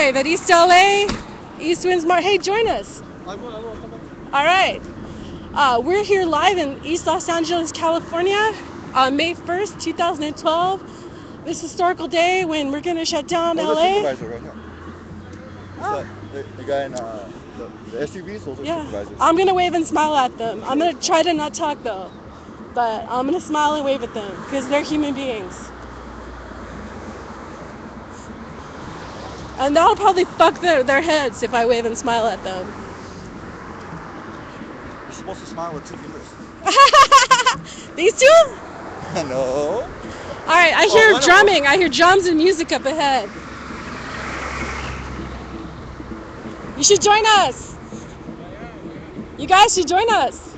live at East LA, East Winds Mart. Hey, join us. I will, come on. All right. We're here live in East Los Angeles, California, on May 1st, 2012. This historical day when we're going to shut down LA. The supervisor right here. The guy in the SUVs, those are supervisors. I'm going to wave and smile at them. I'm going to try to not talk, though. But I'm going to smile and wave at them because they're human beings. And that'll probably fuck their heads if I wave and smile at them. You're supposed to smile with 2 fingers. These two? No. Alright, I hear drumming. I hear drums and music up ahead. You should join us. You guys should join us.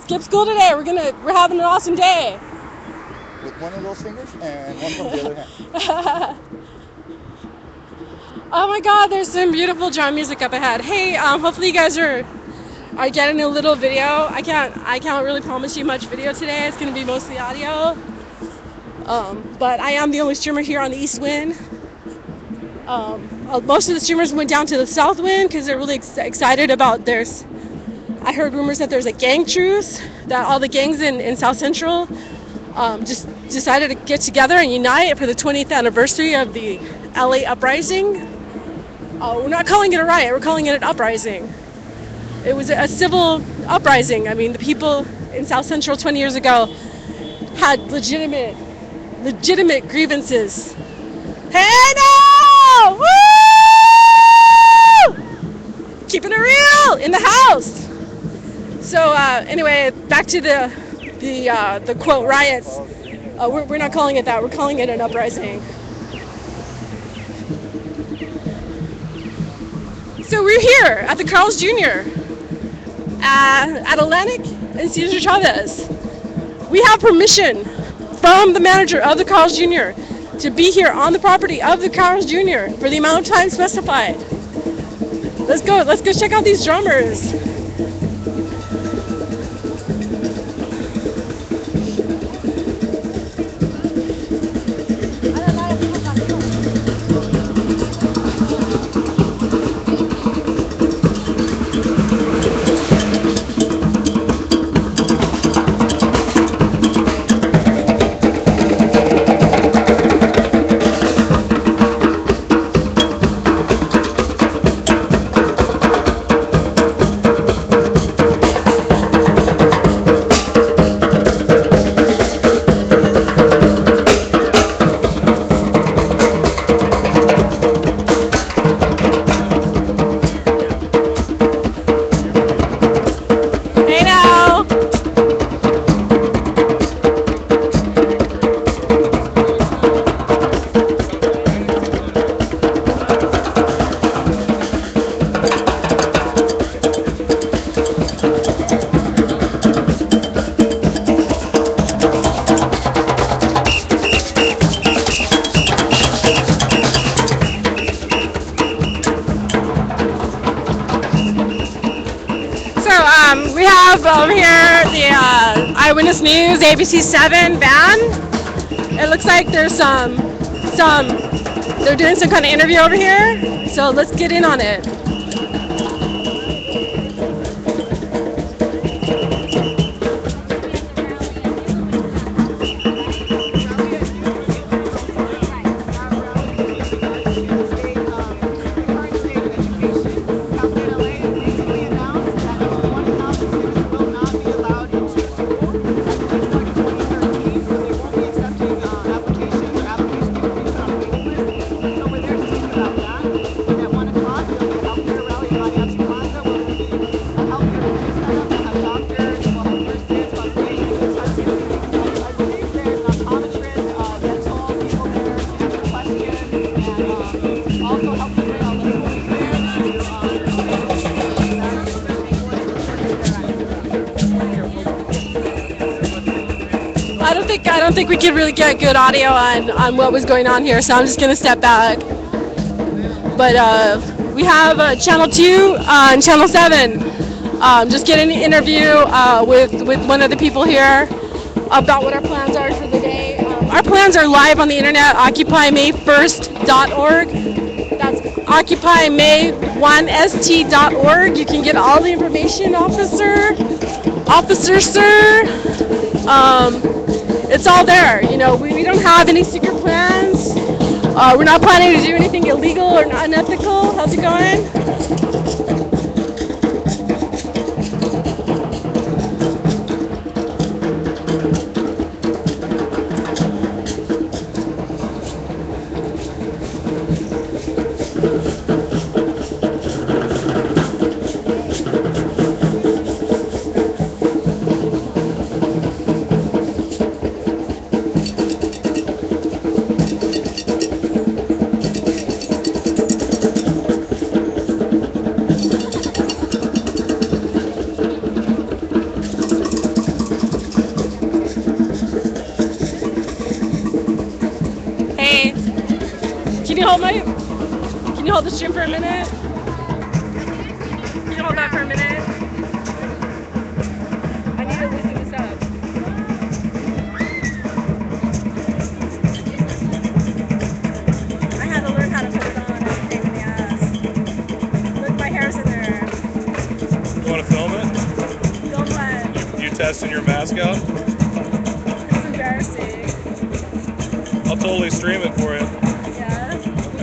Skip school today. We're having an awesome day. With one of those fingers and one from the other hand. Oh my God, there's some beautiful drum music up ahead. Hey, hopefully you guys are getting a little video. I can't really promise you much video today. It's gonna be mostly audio. But I am the only streamer here on the East Wind. Most of the streamers went down to the South Wind because they're really excited about I heard rumors that there's a gang truce, that all the gangs in South Central just decided to get together and unite for the 20th anniversary of the LA uprising. We're not calling it a riot, we're calling it an uprising. It was a civil uprising. I mean, the people in South Central 20 years ago had legitimate grievances. Hey, no! Woo! Keeping it real in the house. So anyway, back to the quote riots. We're not calling it that. We're calling it an uprising. So we're here at the Carl's Jr. At Atlantic and Cesar Chavez. We have permission from the manager of the Carl's Jr. to be here on the property of the Carl's Jr. for the amount of time specified. Let's go check out these drummers. We have over here the Eyewitness News ABC 7 van. It looks like there's they're doing some kind of interview over here. So let's get in on it. I don't think we could really get good audio on what was going on here, so I'm just gonna step back. But we have Channel 2 and Channel 7 just getting an interview with one of the people here about what our plans are for the day. our plans are live on the internet, occupymayfirst.org. That's occupyMay1st.org. You can get all the information, officer, sir. It's all there. You know, we don't have any secret plans. We're not planning to do anything illegal or unethical. How's it going? Hey, can you hold the stream for a minute? Can you hold that for a minute? I need to loosen this up. I had to learn how to put it on. It's a pain in the ass. Look, my hair's in there. You want to film it? Film what? You testing your mask out? It's embarrassing. I'll totally stream it for you. Yeah?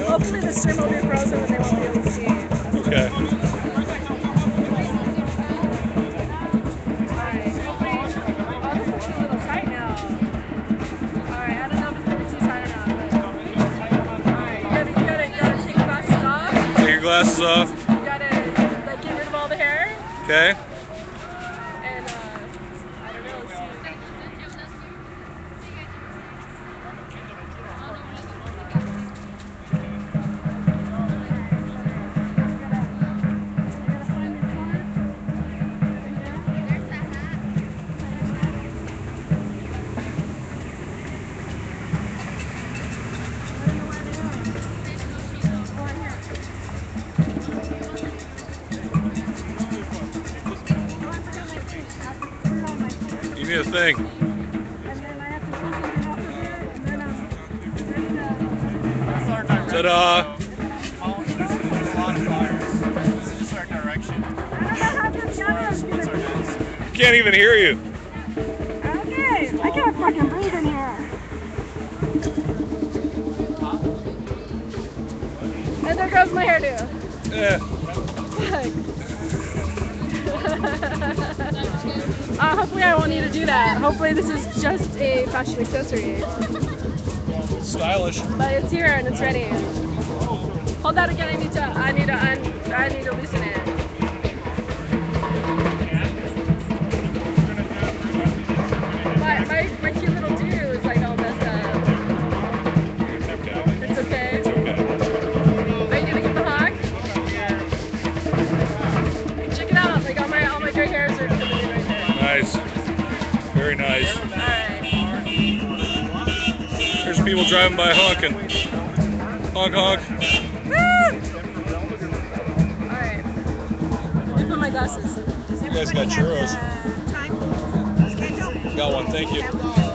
Hopefully the stream will be frozen and they won't be able to see it. Okay. Glasses off. You gotta like get rid of all the hair. Okay. And I don't know. You need a thing. And then I have to pull something off of here, and then I'm ready to. Ta-da! This is our direction. Can't even hear you. Okay, I can't fucking breathe in here. And there goes my hairdo. Yeah. Hopefully I won't need to do that. Hopefully this is just a fashion accessory. Stylish. But it's here and it's ready. Hold that again. I need to loosen it. My cute little dude is like all messed up. It's okay. It's okay. Are you gonna give the hug? Check it out. Like all my gray hairs are coming in right there. Nice. Very nice. Alright. There's people driving by honking. Honk, honk. Alright. Let me put my glasses. You guys got churros. Got one, thank you.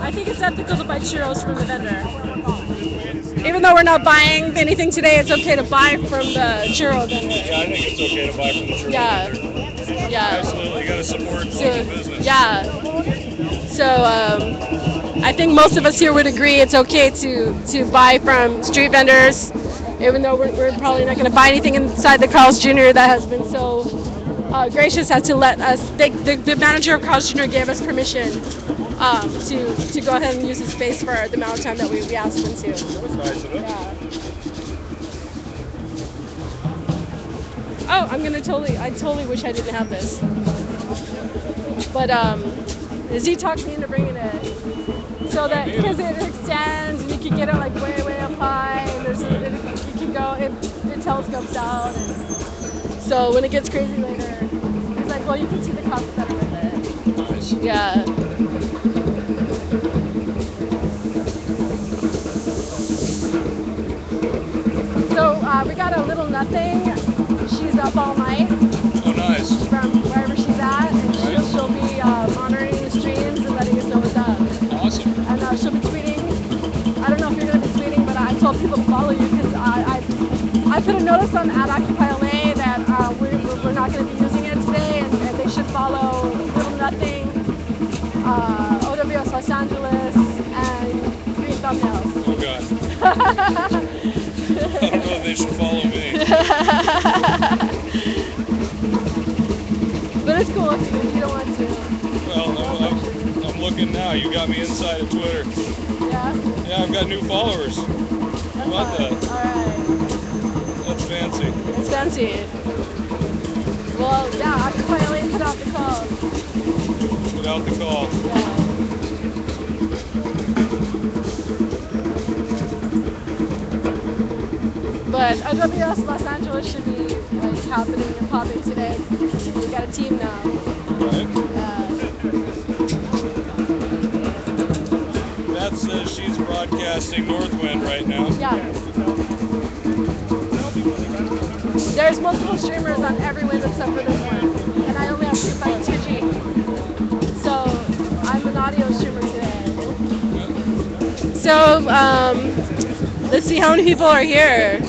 I think it's ethical to buy churros from the vendor. Even though we're not buying anything today, it's okay to buy from the churro vendor. Yeah, I think it's okay to buy from the churro vendor. Yeah. Absolutely, you gotta support local business. Yeah. So I think most of us here would agree it's okay to buy from street vendors, even though we're probably not going to buy anything inside the Carl's Jr. that has been so gracious as to let us. The manager of Carl's Jr. gave us permission to go ahead and use the space for the amount of time that we asked them to. Yeah. Oh, I totally wish I didn't have this. But Z talked me into bringing it, so that because it extends and you can get it like way up high, and it telescopes out. And so when it gets crazy later, it's like, well, you can see the cops better with it. Nice. Yeah. So we got a little nothing. She's up all night. Oh, nice. From wherever she's at, and she'll be monitoring the streams and letting us know what's up. Awesome. And she'll be tweeting tell people to follow you because I put a notice on at Occupy LA that we're not going to be using it today, and they should follow Little Nothing, OWS Los Angeles, and Green Thumbnails. Oh God. I don't know if they should follow me. But it's cool if you don't want to. Well, I'm looking now. You got me inside of Twitter. Yeah? Yeah, I've got new followers. How about that? Alright. That's fancy. It's fancy. Well, yeah, Occupy LA put out the call. Put out the call. Yeah. But OWS Los Angeles should be like happening and popping today. We got a team now. Right. That says she's broadcasting Northwind right now. Yeah. There's multiple streamers on every wind except for this one. And I only have 2G. So I'm an audio streamer today. So let's see how many people are here.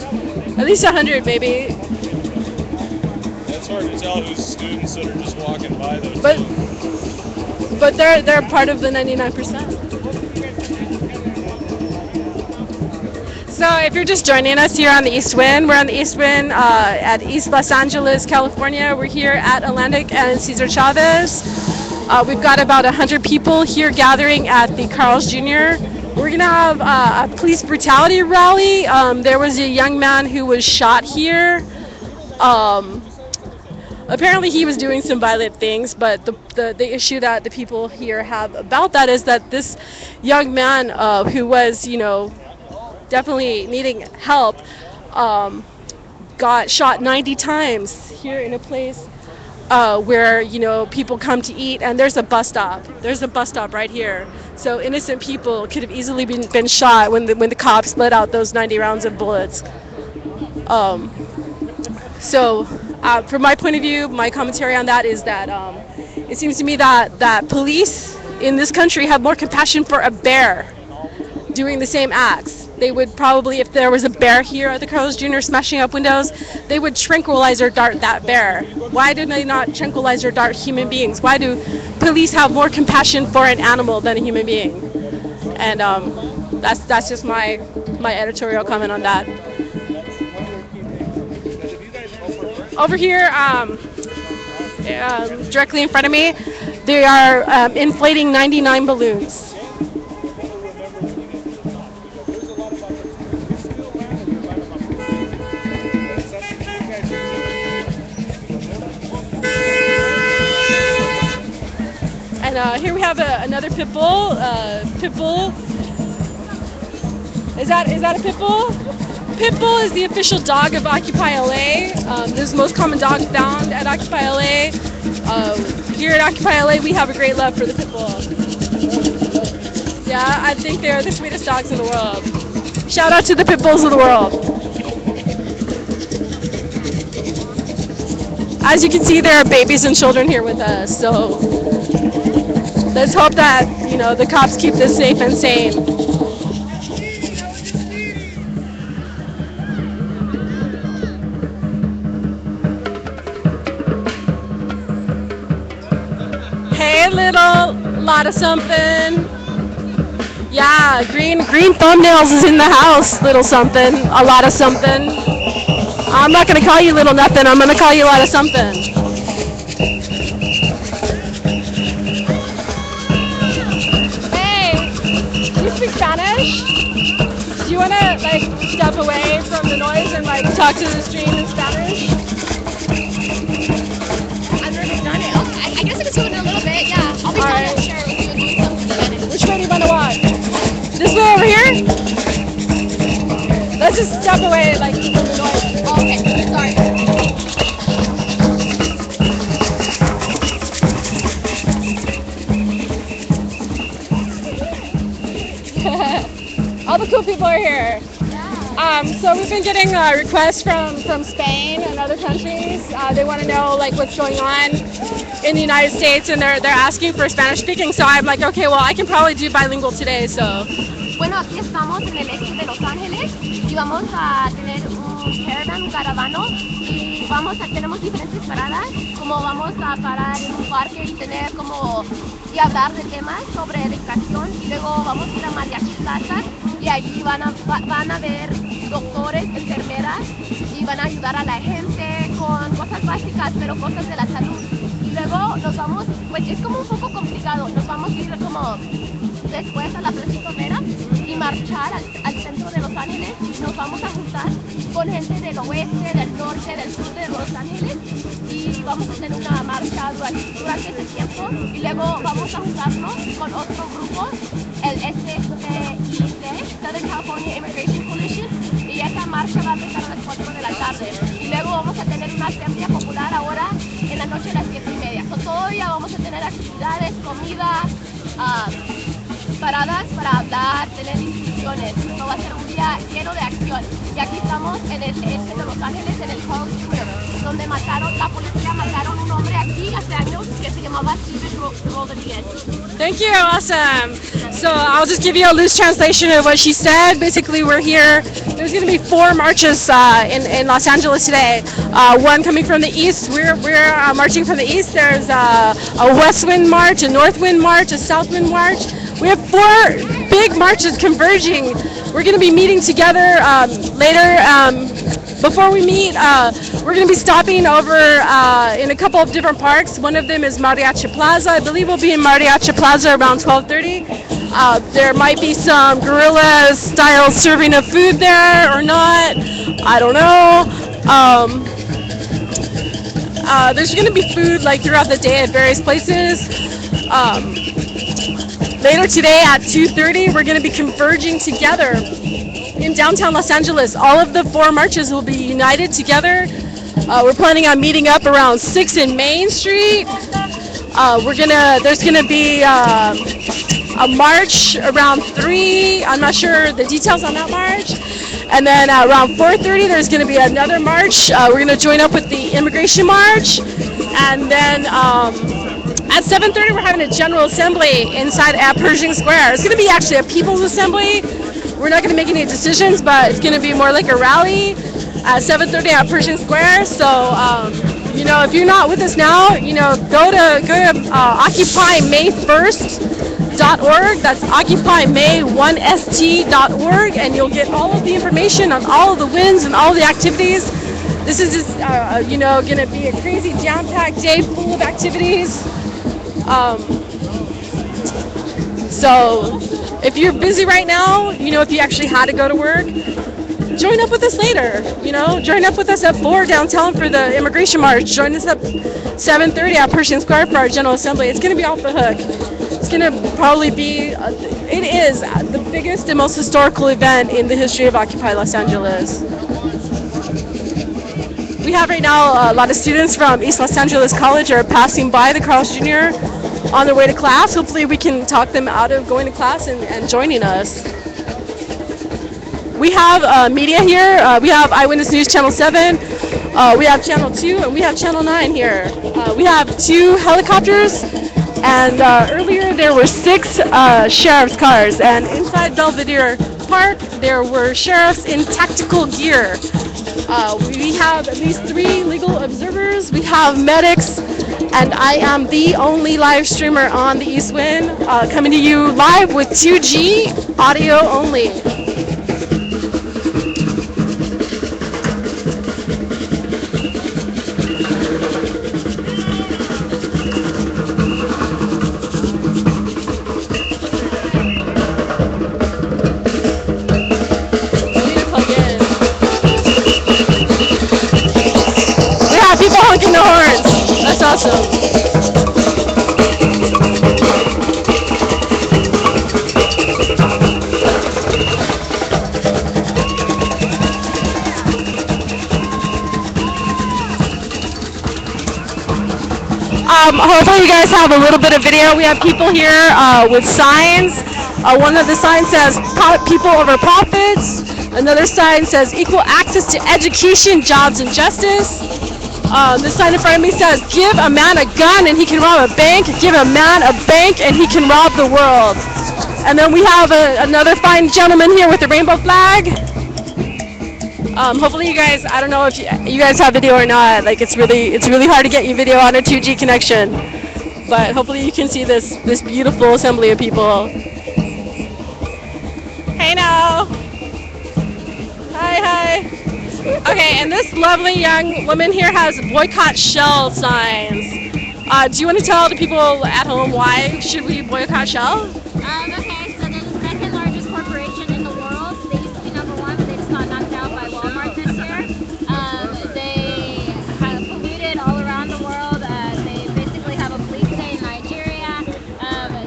At least 100 maybe. It's hard to tell who's students that are just walking by though. But they're part of the 99%. So if you're just joining us here on the East Wind, we're on the East Wind at East Los Angeles, California. We're here at Atlantic and Cesar Chavez. We've got about 100 people here gathering at the Carl's Jr. We're going to have a police brutality rally. There was a young man who was shot here. Apparently he was doing some violent things, but the issue that the people here have about that is that this young man who was, definitely needing help, got shot 90 times here in a place where, people come to eat, and there's a bus stop. There's a bus stop right here. So innocent people could have easily been shot when the cops let out those 90 rounds of bullets. So from my point of view, my commentary on that is that it seems to me that police in this country have more compassion for a bear doing the same acts. They would probably, if there was a bear here at the Carlos Jr. smashing up windows, they would tranquilizer dart that bear. Why do they not tranquilizer dart human beings? Why do police have more compassion for an animal than a human being? And that's just my editorial comment on that. Over here, directly in front of me, they are inflating 99 balloons. And here we have another pit bull. Pit bull. Is that a pit bull? Pit bull is the official dog of Occupy LA. This is the most common dog found at Occupy LA. Here at Occupy LA, we have a great love for the pit bull. Yeah, I think they're the sweetest dogs in the world. Shout out to the pit bulls of the world. As you can see, there are babies and children here with us. So let's hope that, the cops keep this safe and sane. Hey, little lot of something. Yeah, green thumbnails is in the house, little something, a lot of something. I'm not gonna call you little nothing, I'm gonna call you a lot of something. Hey, do you speak Spanish? Do you wanna step away from the noise and talk to the stream in Spanish? I've already done it. Okay, I guess I can do it in a little bit, yeah. I'll be trying to share with you and doing something in Spanish. Which way do you wanna watch? This way over here? Let's just step away from the noise. Oh, okay, sorry. All the cool people are here. So we've been getting requests from Spain and other countries. They want to know what's going on in the United States, and they're asking for Spanish speaking. So I'm okay, well, I can probably do bilingual today. So. Bueno, aquí estamos en el este de Los Ángeles. y vamos a tener un caravan, un caravano, y tenemos diferentes paradas, como vamos a parar en un parque y tener y hablar de temas sobre educación, y luego vamos a ir a Mariachi Plaza y allí van a ver doctores, enfermeras, y van a ayudar a la gente con cosas básicas, pero cosas de la salud. Y luego nos vamos, pues es como un poco complicado, nos vamos a ir como después a la Plaza Vera y marchar al centro de Los Ángeles, y nos vamos a juntar con gente del oeste, del norte, del sur de Los Ángeles, y vamos a hacer una marcha durante ese tiempo, y luego vamos a juntarnos con otro grupo, el SCIC, Southern California Immigration Coalition, y esa marcha va a empezar a las 4 de la tarde, y luego vamos a tener una asamblea popular ahora en la noche a las 7:30. Todavía vamos a tener actividades, comida, paradas para hablar, tener discusiones. Esto va a ser un día lleno de acción. Y aquí estamos en el este de Los Ángeles, en el Carl Jr., donde la policía mataron un hombre aquí hace años que se llamaba Steven Rodriguez. Thank you, awesome. So I'll just give you a loose translation of what she said. Basically, we're here. There's going to be 4 marches in Los Angeles today. One coming from the east. We're marching from the east. There's a west wind march, a north wind march, a south wind march. We have 4 big marches converging. We're going to be meeting together later. Before we meet, we're going to be stopping over in a couple of different parks. One of them is Mariachi Plaza. I believe we'll be in Mariachi Plaza around 12:30. There might be some guerrilla-style serving of food there or not. I don't know. There's going to be food like throughout the day at various places. Later today at 2:30, we're going to be converging together in downtown Los Angeles. All of the 4 marches will be united together. We're planning on meeting up around 6 in Main Street. There's gonna be a march around 3. I'm not sure the details on that march. And then around 4:30, there's gonna be another march. We're gonna join up with the immigration march. And then at 7:30, we're having a general assembly inside at Pershing Square. It's gonna be actually a people's assembly. We're not going to make any decisions, but it's going to be more like a rally at 7:30 at Pershing Square. So, if you're not with us now, go to occupymay1st.org. That's occupymay1st.org, and you'll get all of the information on all of the wins and all of the activities. This is just, going to be a crazy jam-packed day full of activities. So if you're busy right now, if you actually had to go to work, join up with us later. Join up with us at 4 downtown for the immigration march. Join us at 7:30 at Pershing Square for our General Assembly. It's going to be off the hook. It's going to probably be, it is the biggest and most historical event in the history of Occupy Los Angeles. We have right now a lot of students from East Los Angeles College are passing by the Carl Jr. on their way to class. Hopefully we can talk them out of going to class and joining us. We have media here. We have Eyewitness News Channel 7. We have Channel 2 and we have Channel 9 here. We have 2 helicopters, and earlier there were 6 sheriff's cars, and inside Belvedere Park there were sheriffs in tactical gear. We have at least 3 legal observers. We have medics, and I am the only live streamer on the East Wind, coming to you live with 2G audio only. People honking the horns. That's awesome. Hopefully you guys have a little bit of video. We have people here with signs. One of the signs says people over profits. Another sign says equal access to education, jobs, and justice. The sign in front of me says, give a man a gun and he can rob a bank. Give a man a bank and he can rob the world. And then we have another fine gentleman here with the rainbow flag. Hopefully you guys, I don't know if you guys have video or not. Like it's really hard to get your video on a 2G connection. But hopefully you can see this beautiful assembly of people. Hey now. Hi, hi. Okay, and this lovely young woman here has boycott Shell signs. Do you want to tell the people at home why should we boycott Shell? Okay, so they're the second largest corporation in the world. They used to be number one, but they just got knocked out by Walmart this year. They have polluted all around the world. They basically have a police state in Nigeria.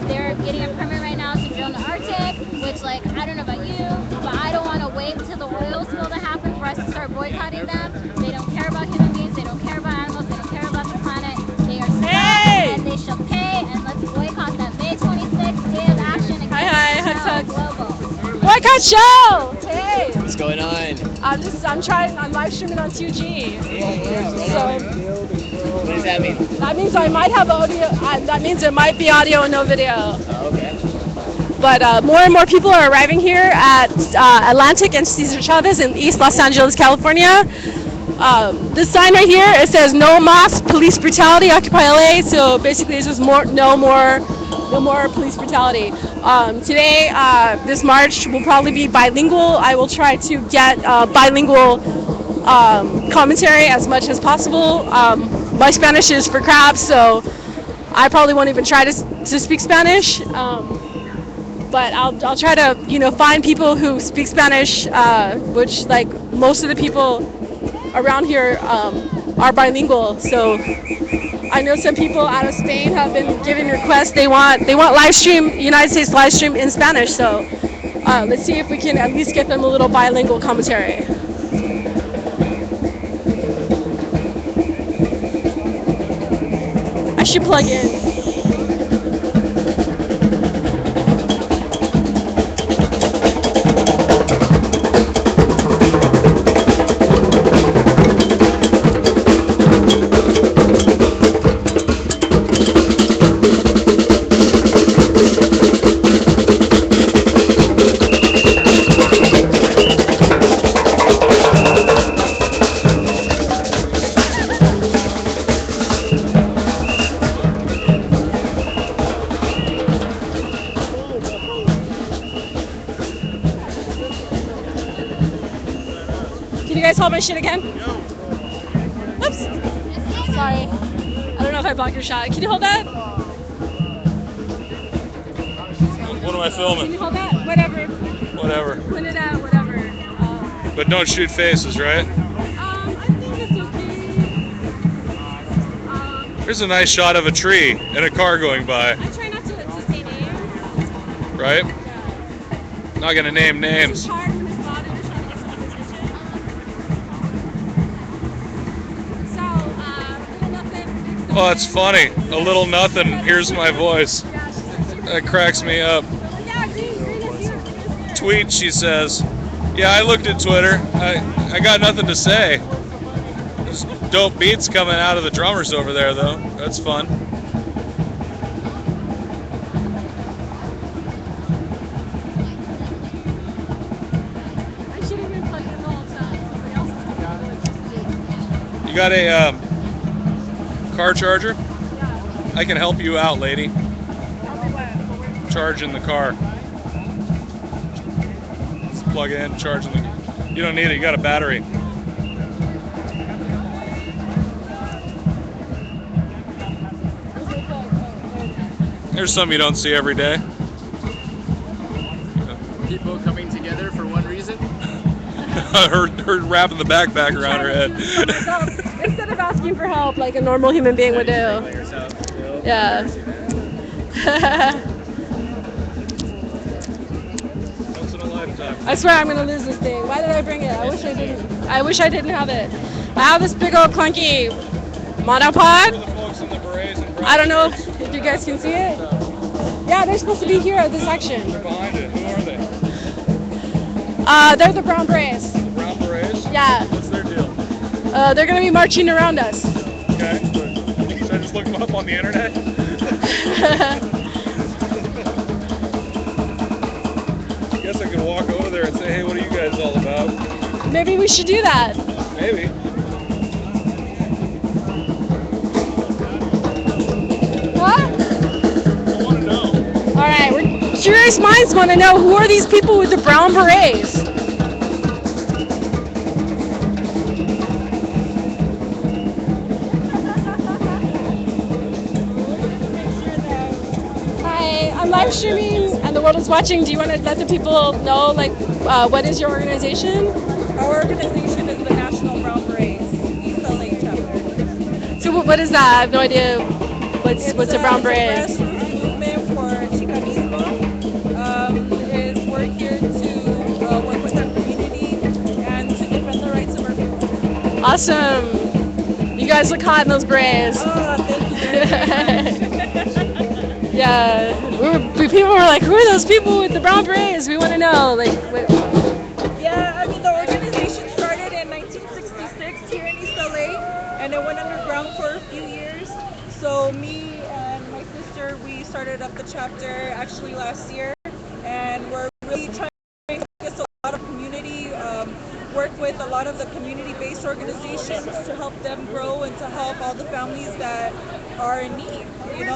They're getting a permit right now to drill in the Arctic, which, like, I don't know about you, but I don't want to wait until the oil spill to happen for us to start boycotting them. They don't care about human beings. They don't care about animals. They don't care about the planet. They are scum, and they shall pay, and let's boycott them. May 26th, day of action against Shell Global. Boycott Shell! Hey! What's going on? I'm live streaming on 2G. So What does that mean? that means I might have audio, that means there might be audio and no video. Oh, okay. But more and more people are arriving here at Atlantic and Cesar Chavez in East Los Angeles, California. This sign right here, it says "No Mas Police Brutality, Occupy LA." So basically, it's just no more police brutality. Today, this march will probably be bilingual. I will try to get bilingual commentary as much as possible. My Spanish is for crap, so I probably won't even try to speak Spanish. But I'll try to find people who speak Spanish, which, like, most of the people around here are bilingual. So I know some people out of Spain have been giving requests. They want live stream, United States live stream in Spanish. So let's see if we can at least get them a little bilingual commentary. I should plug in. Can you guys hold my shit again? Oops. Sorry. I don't know if I blocked your shot. Can you hold that? What am I filming? Can you hold that? Whatever. Whatever. Put it out, whatever. But don't shoot faces, right? I think it's okay. Here's a nice shot of a tree and a car going by, I try not to say names. right? Yeah. Not gonna name names. It's hard when it's loud and you're trying to get someone's attention. So, little nothing. Oh, it's funny. A little nothing. Here's my voice. Yeah, That cracks me up. yeah, green is here. Tweet, she says. Yeah, I looked at Twitter. I got nothing to say. There's dope beats coming out of the drummers over there, though. That's fun. I should have been plugged in the whole time. Somebody else is coming. You got a car charger? Yeah. I can help you out, lady. Tell me what. Charge in the car. Just plug it in, charge in the. You don't need it. You got a battery. There's some you don't see every day. People coming together for one reason? her wrapping the backpack around her head. Instead of asking for help like a normal human being would do. Yeah. Once in a lifetime. I swear I'm gonna lose this thing. Why did I bring it? I wish I didn't have it. I have this big old clunky monopod. The folks in the berets and I don't know if you guys can see it. Yeah, they're supposed to be here at this section. They're behind it. Who are they? They're the brown berets. The brown berets? Yeah. What's their deal? They're gonna be marching around us. Okay. Should I just look them up on the internet? I guess I could walk over there and say, hey, what are you guys all about? maybe we should do that. Maybe. What? I want to know. All right, we're curious minds want to know, who are these people with the brown berets? Hi, I'm live streaming and the world is watching. Do you want to let the people know, like, what is your organization? Our organization is the National Brown Berets, East LA chapter. So what is that? I have no idea. What's a brown beret? It's a grassroots movement for Chicanismo. It's work here to work with our community and to defend the rights of our people. Awesome. You guys look hot in those berets. Oh, thank you very much. Yeah, people were like, who are those people with the brown berets? We want to know. Like, Yeah, I mean, the organization started in 1966 here in East LA, and it went underground for a few years. So me and my sister, we started up the chapter actually last year, and we're really trying to focus a lot of community, work with a lot of the community-based organizations to help them grow and to help all the families that are in need,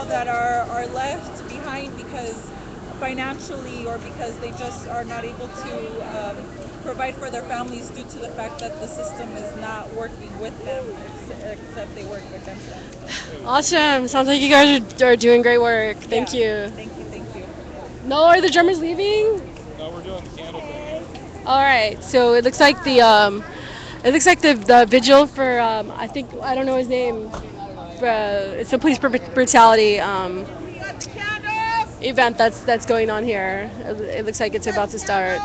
that are left behind because financially or because they just are not able to provide for their families due to the fact that the system is not working with them, except they work against them. awesome. Sounds like you guys are doing great work. Thank Yeah. you. Thank you. No, are the drummers leaving? No, we're doing the candle thing. All right. So it looks like the vigil for I think, I don't know his name. It's a police brutality event that's going on here. It looks like it's about to start.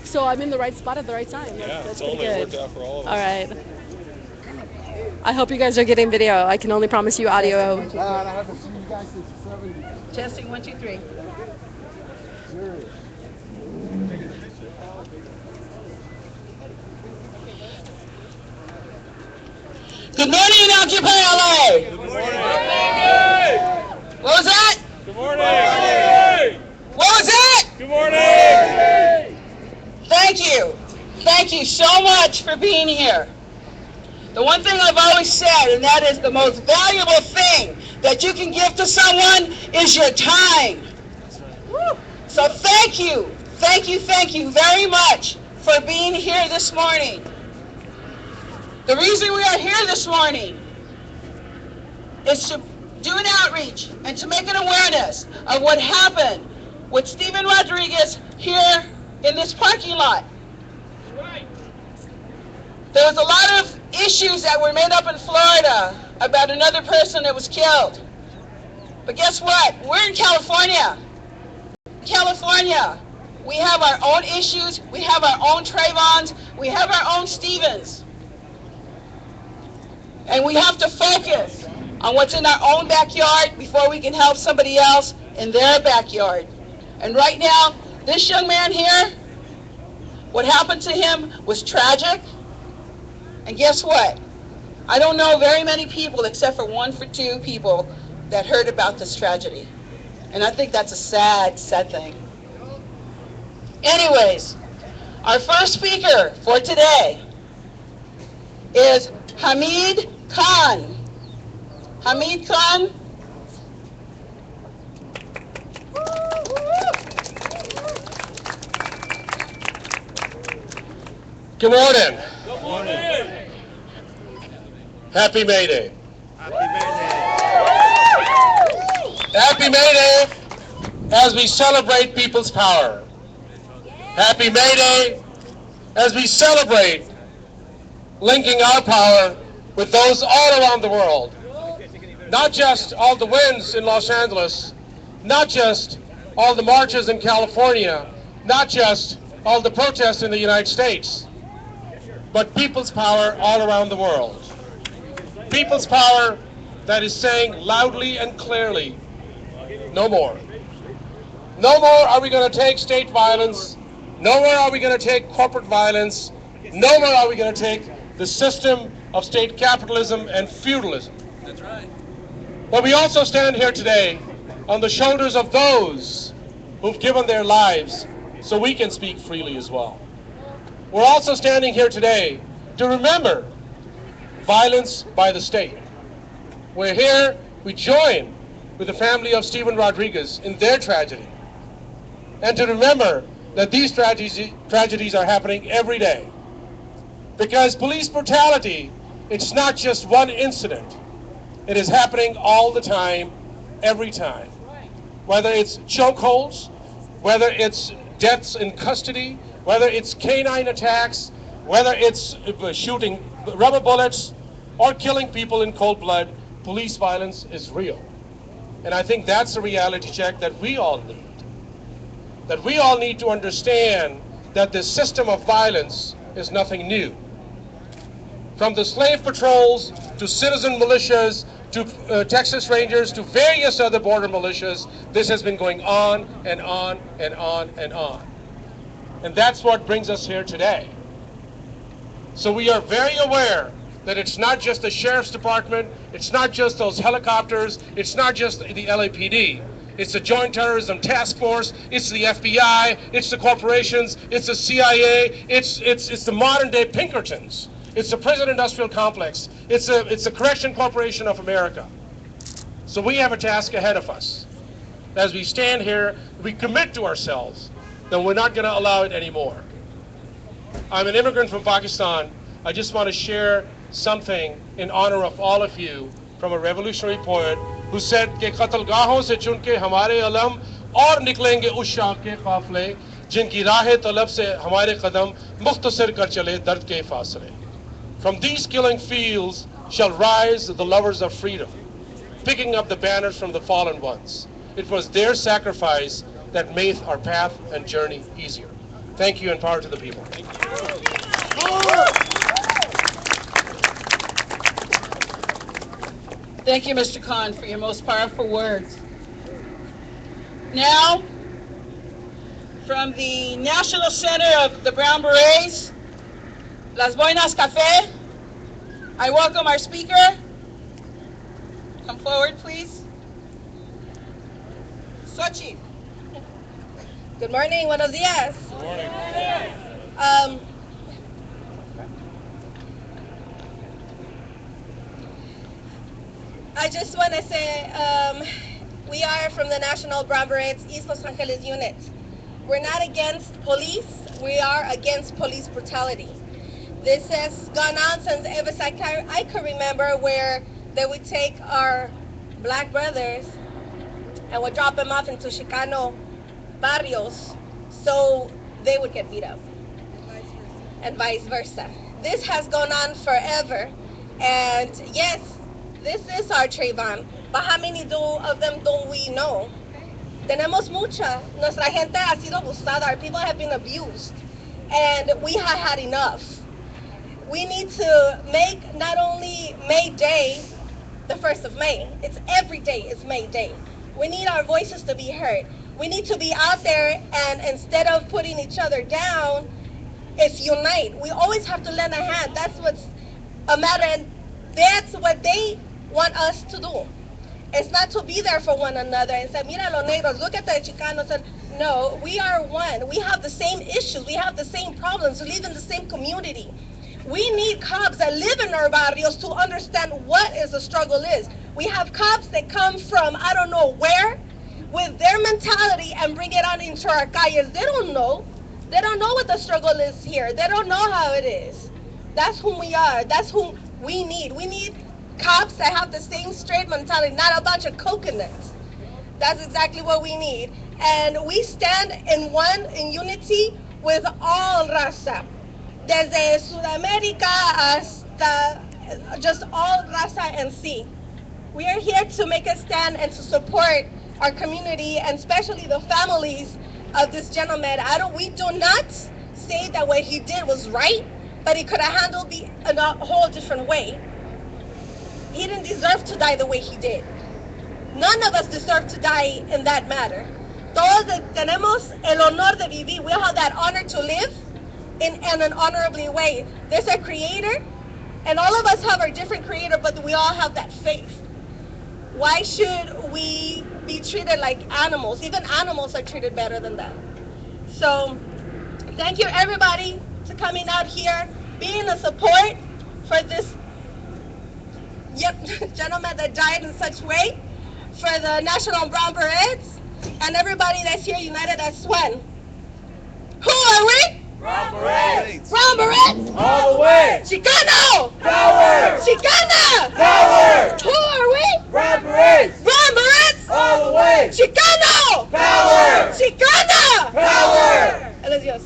So I'm in the right spot at the right time. Yeah, That's it's pretty only good. worked out for all of us. All right. I hope you guys are getting video. I can only promise you audio. I haven't seen you guys since the 70s. Testing 1, 2, 3. Serious. Good morning, Occupy LA. Good morning. What was that? Good morning. What was that? Good morning. Thank you. Thank you so much for being here. The one thing I've always said, and that is the most valuable thing that you can give to someone is your time. So thank you very much for being here this morning. The reason we are here this morning is to do an outreach and to make an awareness of what happened with Stephen Rodriguez here in this parking lot. There was a lot of issues that were made up in Florida about another person that was killed. But guess what? We're in California. We have our own issues. We have our own Trayvons. We have our own Stevens. And we have to focus on what's in our own backyard before we can help somebody else in their backyard. And right now, this young man here, what happened to him was tragic. And guess what? I don't know very many people except for 1 or 2 people that heard about this tragedy. And I think that's a sad, sad thing. Anyways, our first speaker for today is Hamid Khan. Hamid Khan. Good morning. Good morning. Happy May Day. Happy May Day. Happy May Day as we celebrate people's power. Happy May Day as we celebrate linking our power with those all around the world. Not just all the wins in Los Angeles, not just all the marches in California, not just all the protests in the United States, but people's power all around the world. People's power that is saying loudly and clearly, no more. No more are we going to take state violence. No more are we going to take corporate violence. No more are we going to take the system of state capitalism and feudalism. That's right. But we also stand here today on the shoulders of those who've given their lives so we can speak freely as well. We're also standing here today to remember violence by the state. We're here, we join with the family of Stephen Rodriguez in their tragedy. And to remember that these tragedies are happening every day. Because police brutality, it's not just one incident. It is happening all the time, every time. Whether it's chokeholds, whether it's deaths in custody, whether it's canine attacks, whether it's shooting rubber bullets or killing people in cold blood, police violence is real. And I think that's a reality check that we all need. That we all need to understand that this system of violence is nothing new. From the slave patrols to citizen militias to Texas Rangers to various other border militias, this has been going on and on and on and on. And that's what brings us here today. So we are very aware that it's not just the sheriff's department, it's not just those helicopters, it's not just the LAPD. It's the Joint Terrorism Task Force, it's the FBI, it's the corporations, it's the CIA, it's the modern day Pinkertons. It's the prison industrial complex. It's the Correction Corporation of America. So we have a task ahead of us. As we stand here, we commit to ourselves that we're not going to allow it anymore. I'm an immigrant from Pakistan. I just want to share something in honor of all of you from a revolutionary poet who said कि कत्लगाहों से चुन के हमारे अलम और निकलेंगे उस शाख के काफले जिनकी राह तलब से हमारे कदम मुख्तसर कर चले दर्द के फासले. From these killing fields shall rise the lovers of freedom, picking up the banners from the fallen ones. It was their sacrifice that made our path and journey easier. Thank you and power to the people. Thank you, Mr. Khan, for your most powerful words. Now, from the National Center of the Brown Berets, Las Buenas Cafe, I welcome our speaker. Come forward, please. Sochi. Good morning, buenos dias. Good morning. I just want to say we are from the National Brown Berets East Los Angeles unit. We're not against police, we are against police brutality. This has gone on since ever since I could remember, where they would take our black brothers and would drop them off into Chicano barrios so they would get beat up. And vice versa. This has gone on forever. And yes, this is our Trayvon, but how many of them don't we know? Tenemos mucha. Nuestra gente ha sido abusada. Our people have been abused. And we have had enough. We need to make not only May Day the 1st of May, it's every day is May Day. We need our voices to be heard. We need to be out there, and instead of putting each other down, it's unite. We always have to lend a hand. That's what's a matter, and that's what they want us to do. It's not to be there for one another and say, mira los negros, look at the Chicanos. And no, we are one. We have the same issues. We have the same problems. We live in the same community. We need cops that live in our barrios to understand what is the struggle is. We have cops that come from I don't know where with their mentality and bring it on into our calles. They don't know. They don't know what the struggle is here. They don't know how it is. That's whom we are. That's whom we need. We need cops that have the same straight mentality, not a bunch of coconuts. That's exactly what we need. And we stand in unity with all raza. Desde Sudamérica hasta just all raza and sea. We are here to make a stand and to support our community, and especially the families of this gentleman. We do not say that what he did was right, but he could have handled it in a whole different way. He didn't deserve to die the way he did. None of us deserve to die in that matter. Todos tenemos el honor de vivir. We have that honor to live in an honorably way. There's a creator, and all of us have our different creator, but we all have that faith. Why should we be treated like animals? Even animals are treated better than that. So thank you everybody for coming out here, being a support for this gentleman that died in such way, for the National Brown Berets, and everybody that's here united as one. Who are we? Brown Berets! Brown Berets! All the way! Chicano! Power! Chicana! Power! Who are we? Brown Berets! Brown Berets! All the way! Chicano! Power! Chicana! Power! Él es Dios.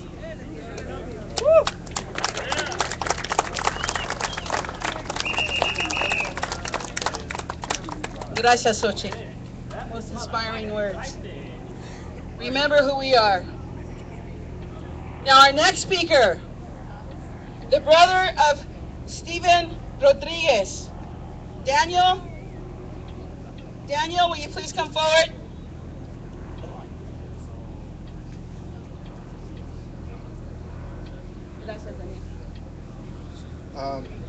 Gracias, Xochitl. Most inspiring words. Remember who we are. Now, our next speaker, the brother of Stephen Rodriguez. Daniel, will you please come forward?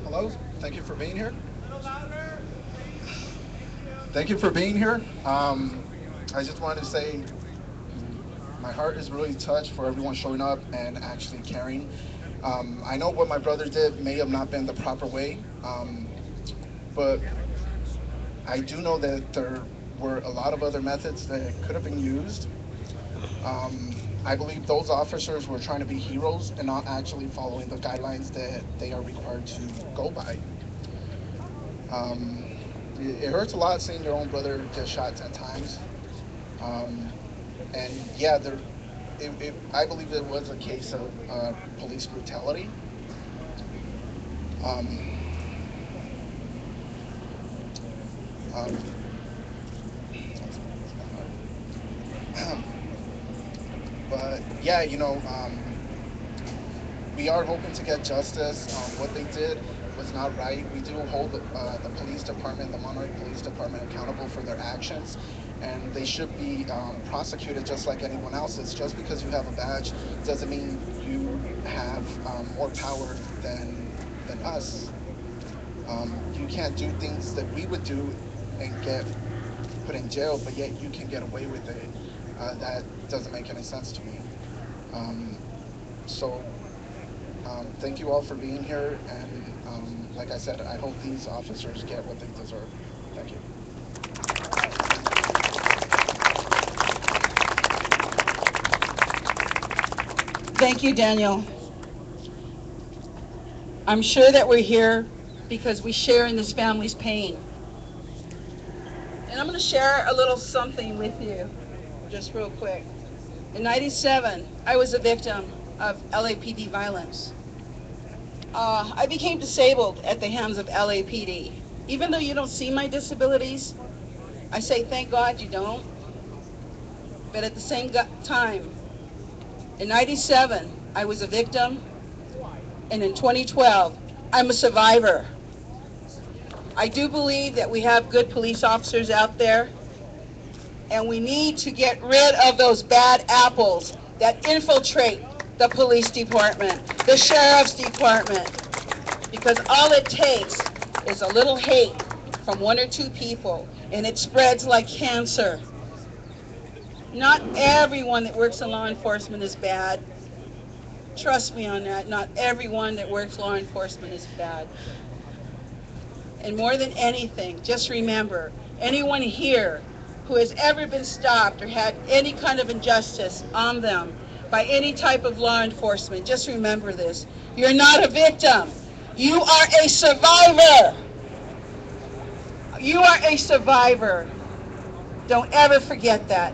Hello, thank you for being here. Thank you for being here. I just wanted to say my heart is really touched for everyone showing up and actually caring. I know what my brother did may have not been the proper way, but I do know that there were a lot of other methods that could have been used. I believe those officers were trying to be heroes and not actually following the guidelines that they are required to go by. It hurts a lot seeing your own brother get shot 10 times. And yeah, I believe it was a case of police brutality. But yeah, we are hoping to get justice. What they did was not right. We do hold the police department, the Monterey Police Department, accountable for their actions, and they should be prosecuted just like anyone else. It's just because you have a badge doesn't mean you have more power than us. You can't do things that we would do and get put in jail, but yet you can get away with it. That doesn't make any sense to me. Thank you all for being here, and like I said, I hope these officers get what they deserve. Thank you. Thank you, Daniel. I'm sure that we're here because we share in this family's pain. And I'm going to share a little something with you, just real quick. In '97, I was a victim of LAPD violence. I became disabled at the hands of LAPD. Even though you don't see my disabilities, I say thank God you don't. But at the same time, in '97, I was a victim, and in 2012, I'm a survivor. I do believe that we have good police officers out there, and we need to get rid of those bad apples that infiltrate the police department, the sheriff's department, because all it takes is a little hate from one or two people, and it spreads like cancer. Not everyone that works in law enforcement is bad. Trust me on that. Not everyone that works law enforcement is bad. And more than anything, just remember, anyone here who has ever been stopped or had any kind of injustice on them by any type of law enforcement, just remember this. You're not a victim. You are a survivor. You are a survivor. Don't ever forget that.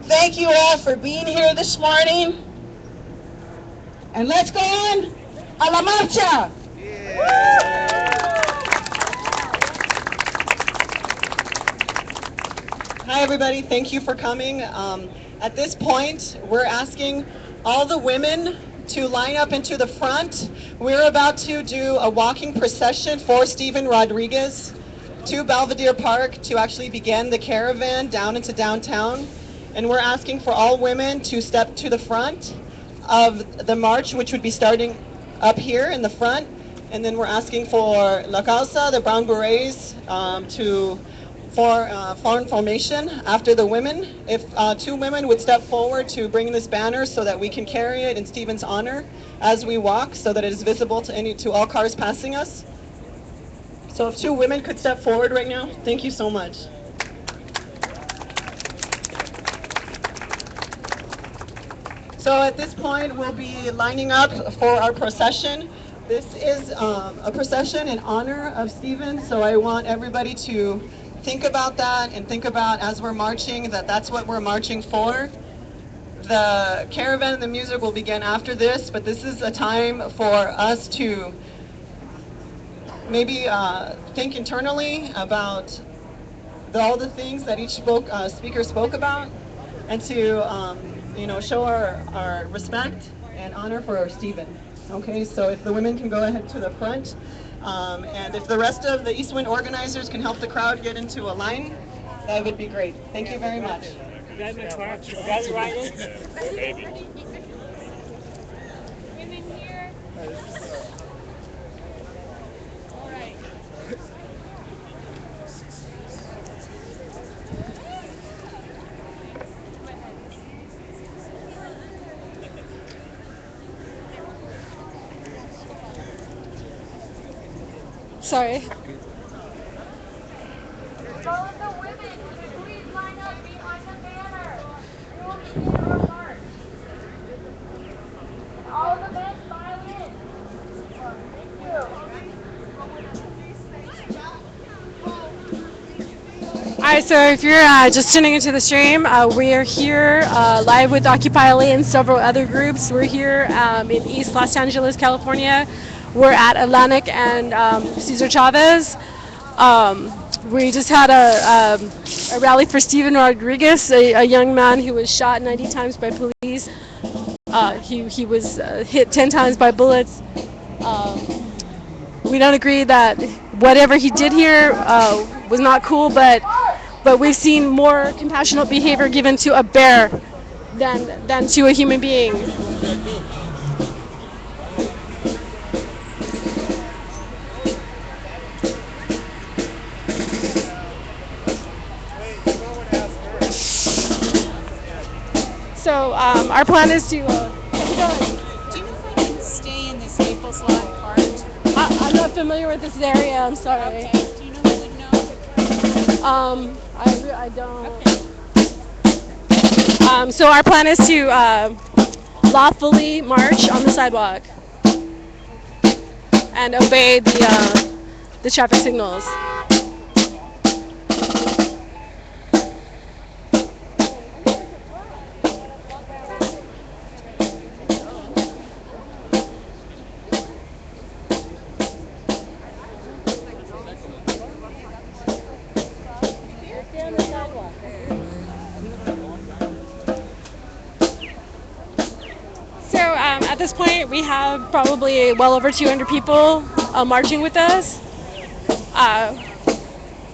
Thank you all for being here this morning. And let's go on a la marcha. Hi, everybody. Thank you for coming. At this point, we're asking all the women to line up into the front. We're about to do a walking procession for Stephen Rodriguez to Belvedere Park to actually begin the caravan down into downtown. And we're asking for all women to step to the front of the march, which would be starting up here in the front. And then we're asking for La Causa, the Brown Berets, to for information after the women. If 2 women would step forward to bring this banner so that we can carry it in Stephen's honor as we walk, so that it is visible to all cars passing us. So if 2 women could step forward right now, thank you so much. So at this point, we'll be lining up for our procession. This is a procession in honor of Stephen, so I want everybody to think about that and think about, as we're marching, that that's what we're marching for. The caravan and the music will begin after this, but this is a time for us to maybe think internally about all the things that each speaker spoke about, and to show our respect and honor for Stephen. Okay, so if the women can go ahead to the front, and if the rest of the East Wind organizers can help the crowd get into a line, that would be great. Thank you very much. Sorry. All of the women, could you please line up behind the banner? We will begin our march. And all the men file in. Thank you. All right, so if you're just tuning into the stream, we are here live with Occupy LA and several other groups. We're here in East Los Angeles, California. We're at Atlantic and Cesar Chavez. We just had a rally for Steven Rodriguez, a young man who was shot 90 times by police. He was hit 10 times by bullets. We don't agree that whatever he did here was not cool, but we've seen more compassionate behavior given to a bear than to a human being. So our plan is to. Do you know if I can stay in the Staples lot part? I'm not familiar with this area. I'm sorry. Okay. Do you know who would know? I don't. Okay. So our plan is to lawfully march on the sidewalk and obey the traffic signals. At this point, we have probably well over 200 people marching with us.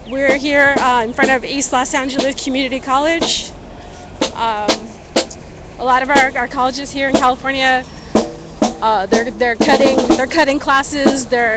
We're here in front of East Los Angeles Community College. A lot of our colleges here in California, they're cutting classes. They're